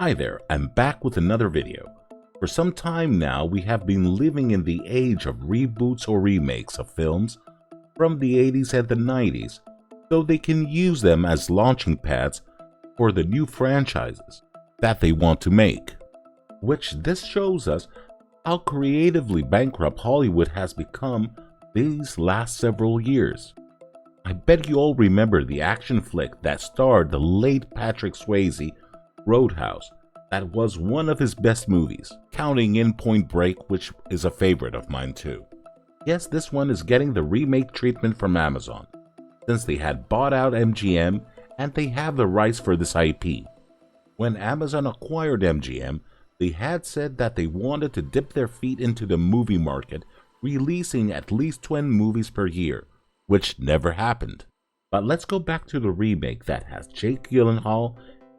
Hi there, I'm back with another video. For some time now, we have been living in the age of reboots or remakes of films from the 80s and the 90s, so they can use them as launching pads for the new franchises that they want to make. Which this shows us how creatively bankrupt Hollywood has become these last several years. I bet you all remember the action flick that starred the late Patrick Swayze, Roadhouse. That was one of his best movies, counting in Point Break, which is a favorite of mine too. Yes, this one is getting the remake treatment from Amazon, since they had bought out MGM and they have the rights for this IP. When Amazon acquired MGM, they had said that they wanted to dip their feet into the movie market, releasing at least 20 movies per year, which never happened. But let's go back to the remake that has Jake Gyllenhaal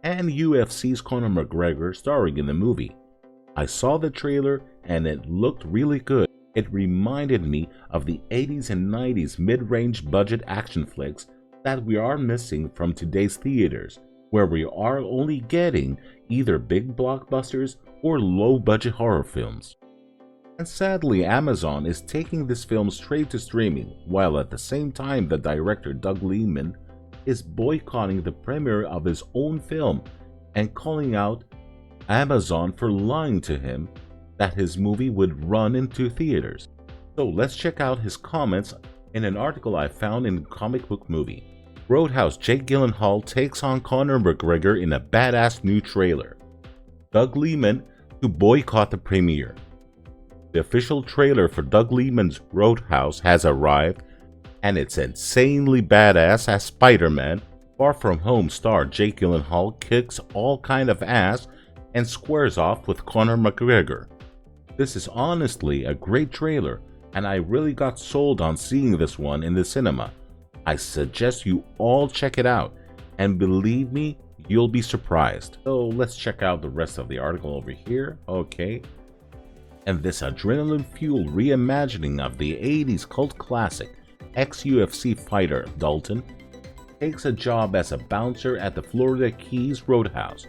and UFC's Conor McGregor starring in the movie. I saw the trailer and it looked really good. It reminded me of the 80s and 90s mid-range budget action flicks that we are missing from today's theaters, where we are only getting either big blockbusters or low-budget horror films. And sadly, Amazon is taking this film straight to streaming, while at the same time the director Doug Liman is boycotting the premiere of his own film and calling out Amazon for lying to him that his movie would run into theaters. So let's check out his comments in an article I found in Comic Book Movie. Roadhouse Jake Gyllenhaal takes on Conor McGregor in a badass new trailer. Doug Liman to boycott the premiere. The official trailer for Doug Liman's Roadhouse has arrived, and it's insanely badass as Spider-Man. Far From Home star Jake Gyllenhaal kicks all kind of ass and squares off with Conor McGregor. This is honestly a great trailer, and I really got sold on seeing this one in the cinema. I suggest you all check it out, and believe me, you'll be surprised. So let's check out the rest of the article over here. Okay. And this adrenaline-fueled reimagining of the 80s cult classic ex-UFC fighter Dalton takes a job as a bouncer at the Florida Keys Roadhouse,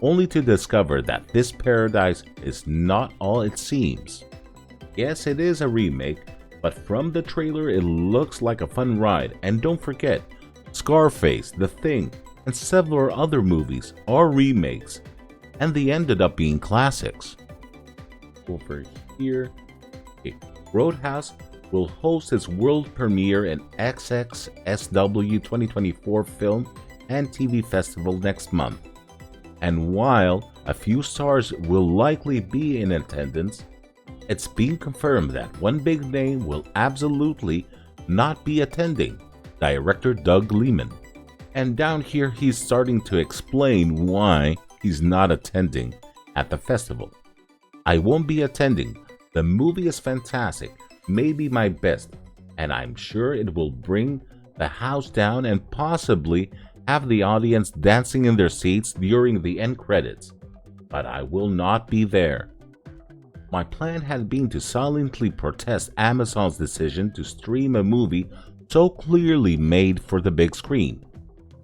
only to discover that this paradise is not all it seems. Yes, it is a remake, but from the trailer it looks like a fun ride, and don't forget, Scarface, The Thing, and several other movies are remakes, and they ended up being classics. Over here, okay. Roadhouse will host its world premiere in XXSW 2024 Film and TV Festival next month. And while a few stars will likely be in attendance, it's being confirmed that one big name will absolutely not be attending, director Doug Liman. And down here he's starting to explain why he's not attending at the festival. I won't be attending. The movie is fantastic, maybe my best, and I'm sure it will bring the house down and possibly have the audience dancing in their seats during the end credits, but I will not be there. My plan had been to silently protest Amazon's decision to stream a movie so clearly made for the big screen,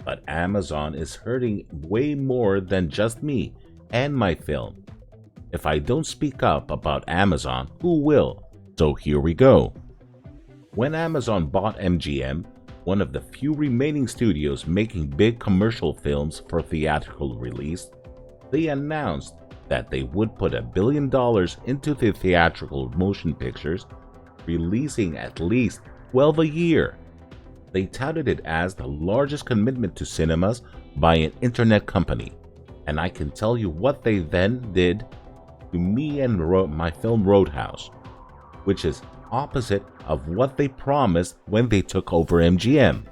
but Amazon is hurting way more than just me and my film. If I don't speak up about Amazon, who will? So here we go. When Amazon bought MGM, one of the few remaining studios making big commercial films for theatrical release, they announced that they would put $1 billion into the theatrical motion pictures, releasing at least 12 a year. They touted it as the largest commitment to cinemas by an internet company, and I can tell you what they then did to me and my film Roadhouse, which is opposite of what they promised when they took over MGM.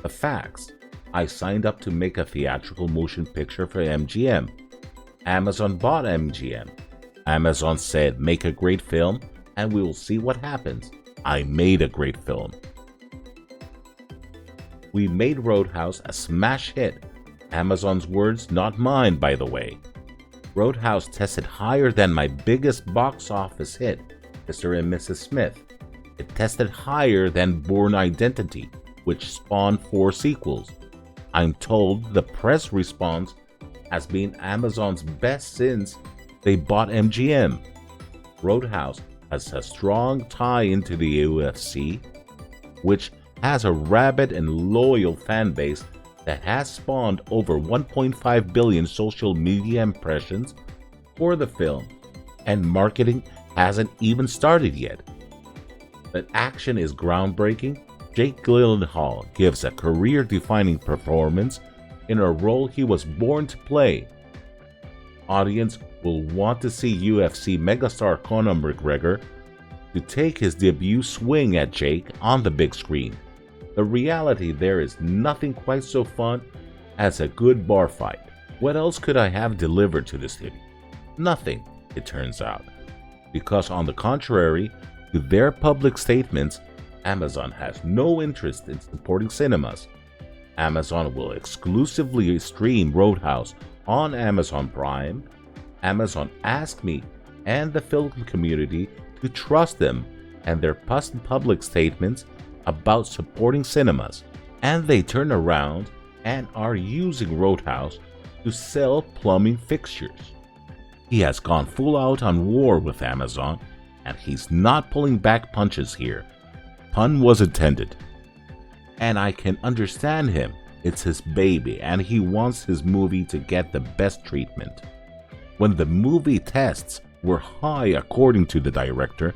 The facts: I signed up to make a theatrical motion picture for MGM. Amazon bought MGM. Amazon said, make a great film and we will see what happens. I made a great film. We made Roadhouse a smash hit. Amazon's words, not mine, by the way. Roadhouse tested higher than my biggest box office hit, Mr. and Mrs. Smith. It tested higher than Bourne Identity, which spawned 4 sequels. I'm told the press response has been Amazon's best since they bought MGM. Roadhouse has a strong tie into the UFC, which has a rabid and loyal fan base that has spawned over 1.5 billion social media impressions for the film, and marketing hasn't even started yet. The action is groundbreaking. Jake Gyllenhaal gives a career-defining performance in a role he was born to play. Audience will want to see UFC megastar Conor McGregor to take his debut swing at Jake on the big screen. The reality there is nothing quite so fun as a good bar fight. What else could I have delivered to the city? Nothing, it turns out. Because on the contrary to their public statements, Amazon has no interest in supporting cinemas. Amazon will exclusively stream Roadhouse on Amazon Prime. Amazon asked me and the film community to trust them and their past public statements about supporting cinemas, and they turn around and are using Roadhouse to sell plumbing fixtures. He has gone full out on war with Amazon, and he's not pulling back punches here. Pun was intended. And I can understand him. It's his baby, and he wants his movie to get the best treatment. When the movie tests were high according to the director,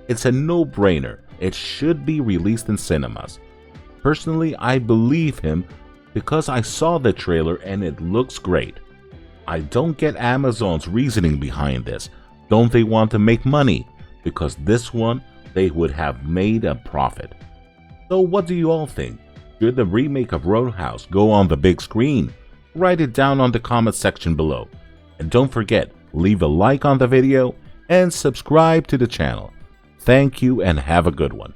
it's a no-brainer. It should be released in cinemas. Personally, I believe him because I saw the trailer and it looks great. I don't get Amazon's reasoning behind this. Don't they want to make money? Because this one, they would have made a profit. So what do you all think? Should the remake of Roadhouse go on the big screen? Write it down on the comment section below. And don't forget, leave a like on the video and subscribe to the channel. Thank you and have a good one.